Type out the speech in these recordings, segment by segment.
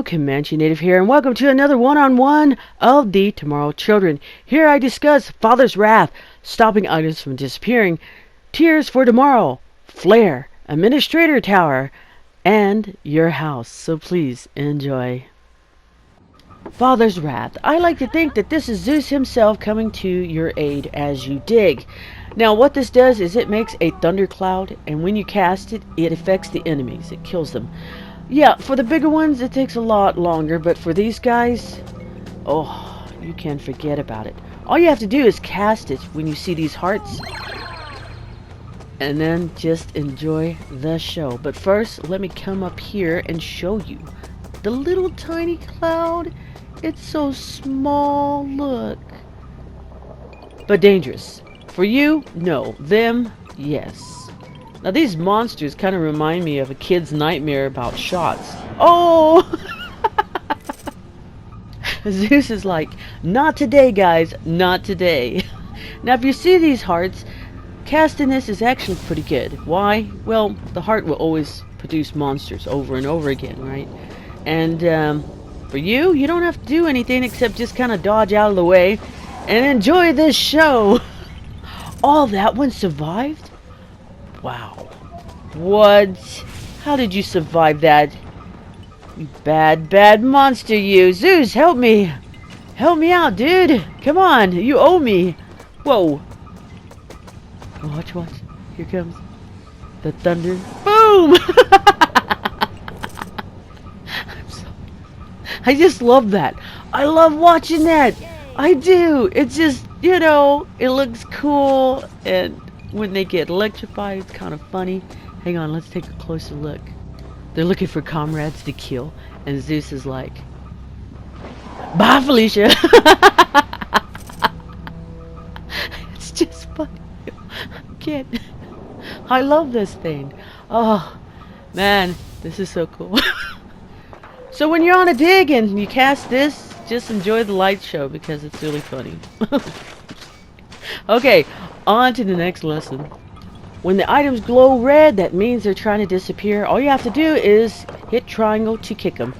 Comanche Native here, and welcome to another one-on-one of the Tomorrow Children. Here I discuss Father's Wrath, stopping items from disappearing, Tears for Tomorrow, Flare, Administrator Tower, and your house. So please enjoy. Father's Wrath. I like to think that this is Zeus himself coming to your aid as you dig. Now what this does is it makes a thundercloud, and when you cast it, it affects the enemies. It kills them. Yeah, for the bigger ones, it takes a lot longer, but for these guys, oh, you can forget about it. All you have to do is cast it when you see these hearts, and then just enjoy the show. But first, let me come up here and show you the little tiny cloud. It's so small, look. But dangerous. For you, no. Them, yes. Now these monsters kind of remind me of a kid's nightmare about shots. Oh! Zeus is like, not today guys, not today. Now if you see these hearts, casting this is actually pretty good. Why? Well, the heart will always produce monsters over and over again, right? And for you, you don't have to do anything except just kind of dodge out of the way and enjoy this show. All that one survived? Wow. What? How did you survive that? You bad, bad monster, you. Zeus, help me. Help me out, dude. Come on. You owe me. Whoa. Watch, watch. Here comes the thunder. Boom! I'm sorry. I just love that. I love watching that. I do. It's just, you know, it looks cool, and when they get electrified, it's kind of funny. Hang on, let's take a closer look. They're looking for comrades to kill, and Zeus is like, bye, Felicia. It's just funny. I can't. I love this thing. Oh, man, this is so cool. So when you're on a dig and you cast this, just enjoy the light show because it's really funny. Okay, on to the next lesson. When the items glow red, that means they're trying to disappear. All you have to do is hit triangle to kick them.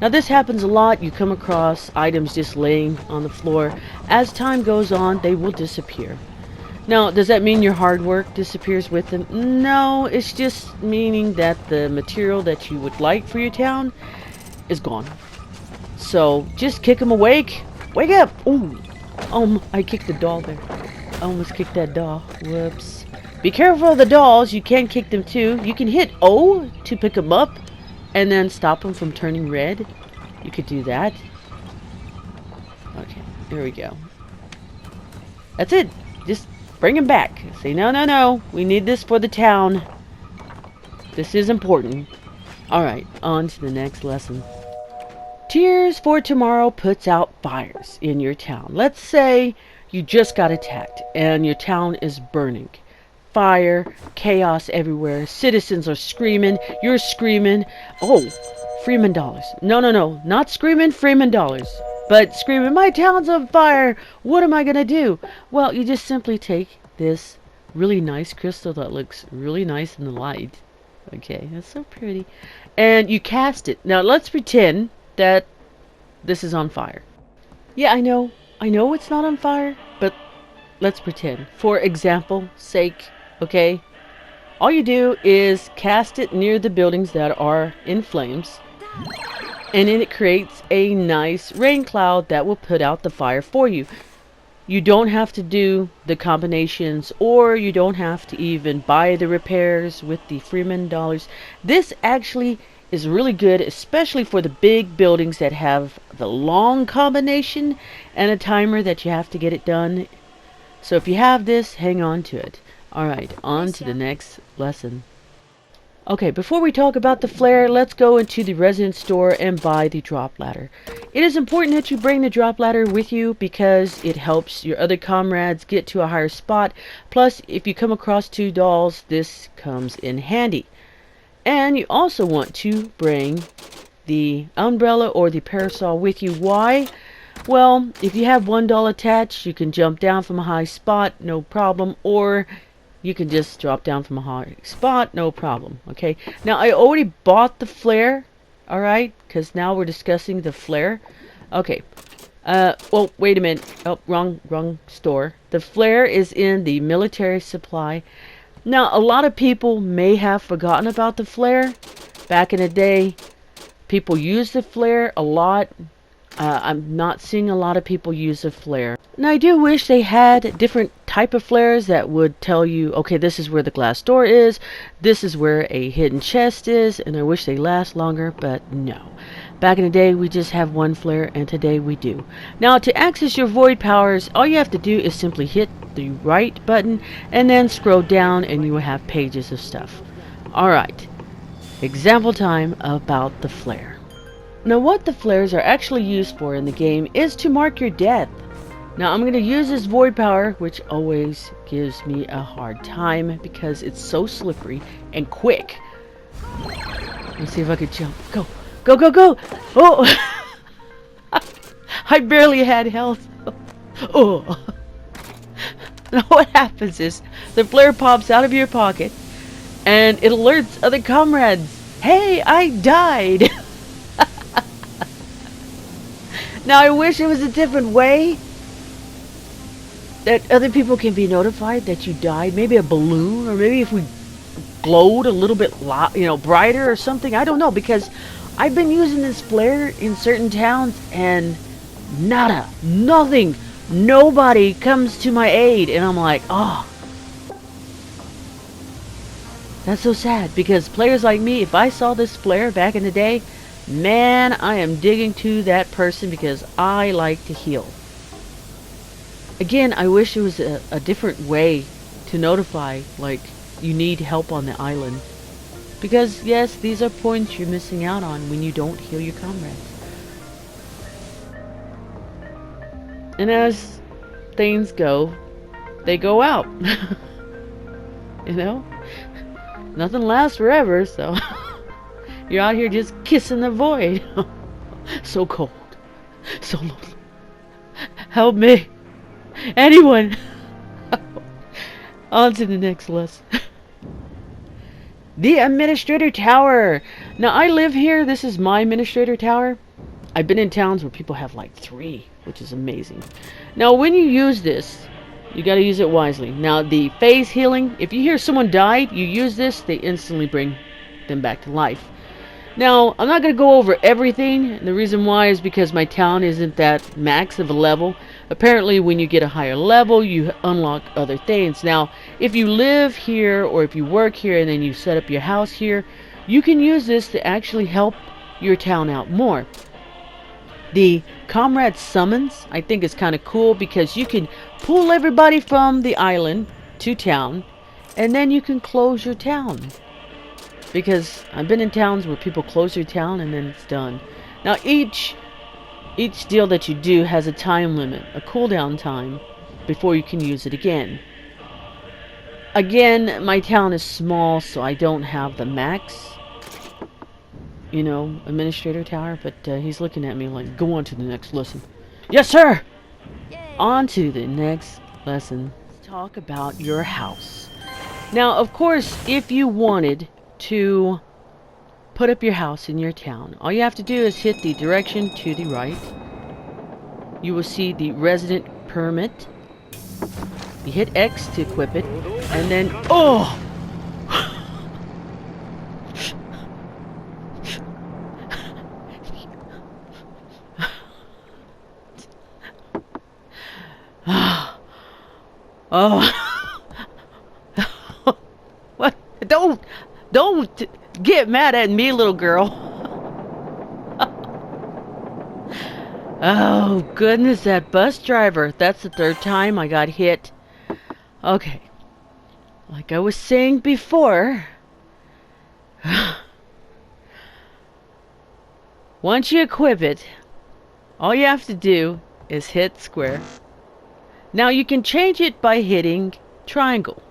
Now this happens a lot. You come across items just laying on the floor. As time goes on, they will disappear. Now, does that mean your hard work disappears with them? No, it's just meaning that the material that you would like for your town is gone. So just kick them awake. Wake up! Ooh, I kicked the doll there. I almost kicked that doll. Whoops. Be careful of the dolls. You can kick them too. You can hit O to pick them up and then stop them from turning red. You could do that. Okay, there we go. That's it. Just bring them back. Say, no, no, no. We need this for the town. This is important. Alright, on to the next lesson. Tears for Tomorrow puts out fires in your town. Let's say you just got attacked and your town is burning. Fire, chaos everywhere, citizens are screaming, you're screaming. Oh, Freeman dollars. No, no, no, not screaming Freeman dollars, but screaming, my town's on fire, what am I gonna do? Well, you just simply take this really nice crystal that looks really nice in the light. Okay, that's so pretty. And you cast it. Now let's pretend that this is on fire. Yeah, I know it's not on fire, but let's pretend. For example sake, okay? All you do is cast it near the buildings that are in flames, and then it creates a nice rain cloud that will put out the fire for you. You don't have to do the combinations, or you don't have to even buy the repairs with the Freeman dollars. This actually is really good, especially for the big buildings that have the long combination and a timer that you have to get it done. So if you have this, hang on to it. Alright, on to the next lesson. Okay, before we talk about the flare, let's go into the resident store and buy the drop ladder. It is important that you bring the drop ladder with you because it helps your other comrades get to a higher spot. Plus, if you come across two dolls, this comes in handy. And you also want to bring the umbrella or the parasol with you. Why? Well, if you have one doll attached, you can jump down from a high spot, no problem, or you can just drop down from a high spot, no problem. Okay, now I already bought the flare Alright? Because now we're discussing the flare. Okay. Well, wait a minute. Oh, wrong store. The flare is in the military supply. Now, a lot of people may have forgotten about the flare. Back in the day, people used the flare a lot. I'm not seeing a lot of people use the flare. And I do wish they had different type of flares that would tell you, okay, this is where the glass door is, this is where a hidden chest is, and I wish they last longer, but no. Back in the day, we just have one flare, and today we do. Now, to access your void powers, all you have to do is simply hit the right button, and then scroll down, and you will have pages of stuff. Alright, example time about the flare. Now, what the flares are actually used for in the game is to mark your death. Now, I'm going to use this void power, which always gives me a hard time because it's so slippery and quick. Let's see if I can jump. Go, go, go, go! Oh! I barely had health. Oh! Now, what happens is the flare pops out of your pocket and it alerts other comrades. Hey, I died! Now, I wish it was a different way that other people can be notified that you died. Maybe a balloon, or maybe if we glowed a little bit, brighter or something. I don't know, because I've been using this flare in certain towns and nada, nothing, nobody comes to my aid, and I'm like, oh, that's so sad. Because players like me, if I saw this flare back in the day, man, I am digging to that person because I like to heal. Again, I wish there was a different way to notify, like, you need help on the island. Because, yes, these are points you're missing out on when you don't heal your comrades. And as things go, they go out. You know? Nothing lasts forever, so... You're out here just kissing the void. So cold. So lonely. Help me. Anyone. On to the next lesson. The Administrator Tower. Now, I live here. This is my Administrator Tower. I've been in towns where people have like 3, which is amazing. Now, when you use this, you got to use it wisely. Now, the phase healing, if you hear someone died, you use this, they instantly bring them back to life. Now, I'm not going to go over everything. The reason why is because my town isn't that max of a level. Apparently, when you get a higher level, you unlock other things. Now, if you live here or if you work here and then you set up your house here, you can use this to actually help your town out more. The Comrade Summons, I think, is kind of cool because you can pull everybody from the island to town, and then you can close your town. Because I've been in towns where people close their town and then it's done. Now, each deal that you do has a time limit, a cooldown time, before you can use it again. Again, my town is small, so I don't have the max, Administrator Tower, but he's looking at me like, go on to the next lesson. Yes, sir! Yay. On to the next lesson. Let's talk about your house. Now, of course, if you wanted to put up your house in your town, all you have to do is hit the direction to the right. You will see the resident permit. You hit X to equip it, and then oh! Oh! What? Don't get mad at me, little girl. Oh, goodness, that bus driver. That's the 3rd time I got hit. Okay. Like I was saying before, once you equip it, all you have to do is hit square. Now, you can change it by hitting triangle.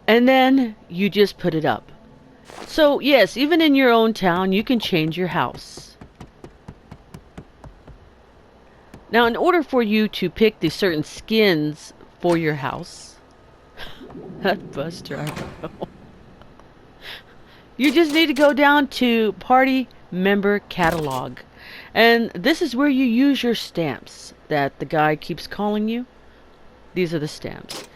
And then you just put it up. So, yes, even in your own town, you can change your house. Now, in order for you to pick the certain skins for your house, that bus driver. You just need to go down to Party Member Catalog. And this is where you use your stamps that the guy keeps calling you. These are the stamps.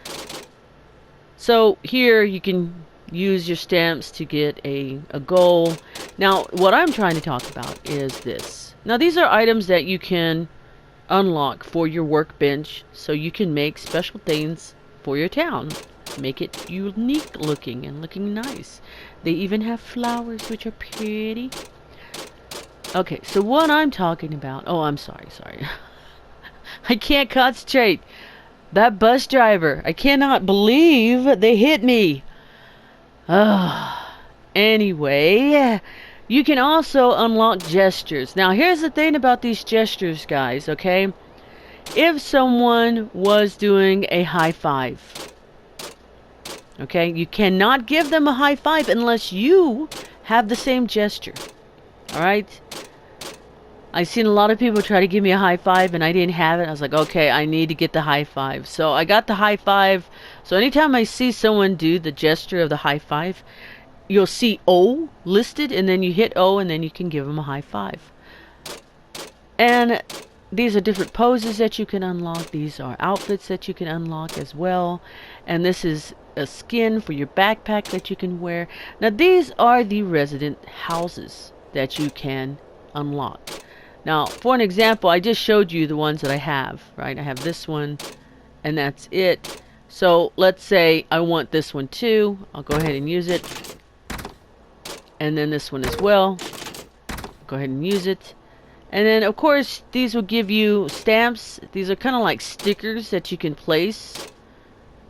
So here you can use your stamps to get a goal. Now, what I'm trying to talk about is this. Now, these are items that you can unlock for your workbench so you can make special things for your town. Make it unique looking and looking nice. They even have flowers, which are pretty. Okay, so what I'm talking about... Oh, I'm sorry. I can't concentrate. That bus driver. I cannot believe they hit me. Anyway, you can also unlock gestures. Now, here's the thing about these gestures, guys, okay? If someone was doing a high five, okay, you cannot give them a high five unless you have the same gesture. Alright? I've seen a lot of people try to give me a high five and I didn't have it. I was like, okay, I need to get the high five. So I got the high five. So anytime I see someone do the gesture of the high five, you'll see O listed, and then you hit O, and then you can give them a high five. And these are different poses that you can unlock. These are outfits that you can unlock as well. And this is a skin for your backpack that you can wear. Now, these are the resident houses that you can unlock. Now, for an example, I just showed you the ones that I have, right? I have this one, and that's it. So, let's say I want this one too. I'll go ahead and use it. And then this one as well. Go ahead and use it. And then, of course, these will give you stamps. These are kind of like stickers that you can place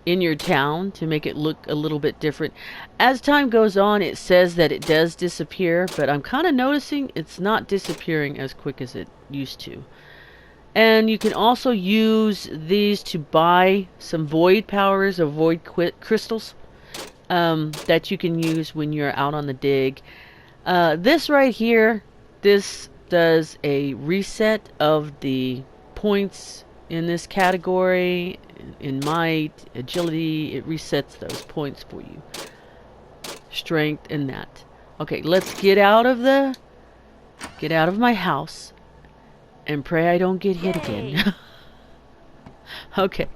in your town to make it look a little bit different. As time goes on, it says that it does disappear, but I'm kind of noticing it's not disappearing as quick as it used to. And you can also use these to buy some void powers or void crystals that you can use when you're out on the dig. This right here, this does a reset of the points in this category. In might, agility, it resets those points for you. Strength and that. Okay, let's get out of my house and pray I don't get hit again. Okay.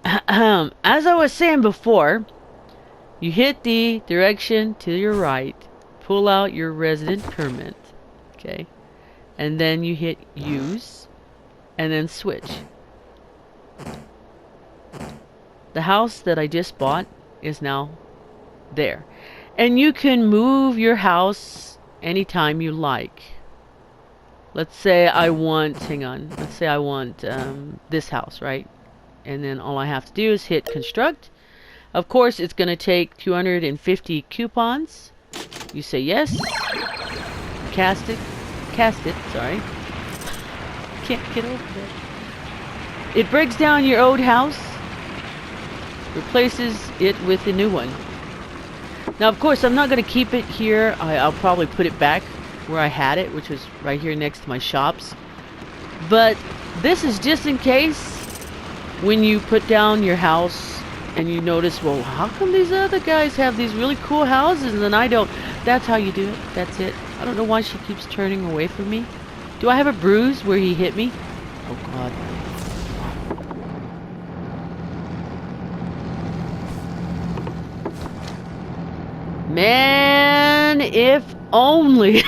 As I was saying before, you hit the direction to your right, pull out your resident permit, okay, and then you hit use, and then switch. The house that I just bought is now there. And you can move your house anytime you like. Let's say I want, let's say I want this house, right? And then all I have to do is hit construct. Of course, it's going to take 250 coupons. You say yes. Cast it, sorry. Can't get over that. It breaks down your old house, replaces it with a new one. Now, of course, I'm not going to keep it here. I'll probably put it back where I had it, which was right here next to my shops. But this is just in case when you put down your house and you notice, well, how come these other guys have these really cool houses and I don't? That's how you do it. That's it. I don't know why she keeps turning away from me. Do I have a bruise where he hit me? Oh, God. Man, if only.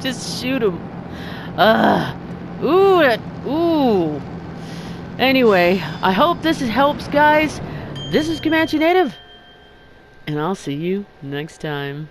Just shoot him. Ooh. Anyway, I hope this helps, guys. This is Comanche Native, and I'll see you next time.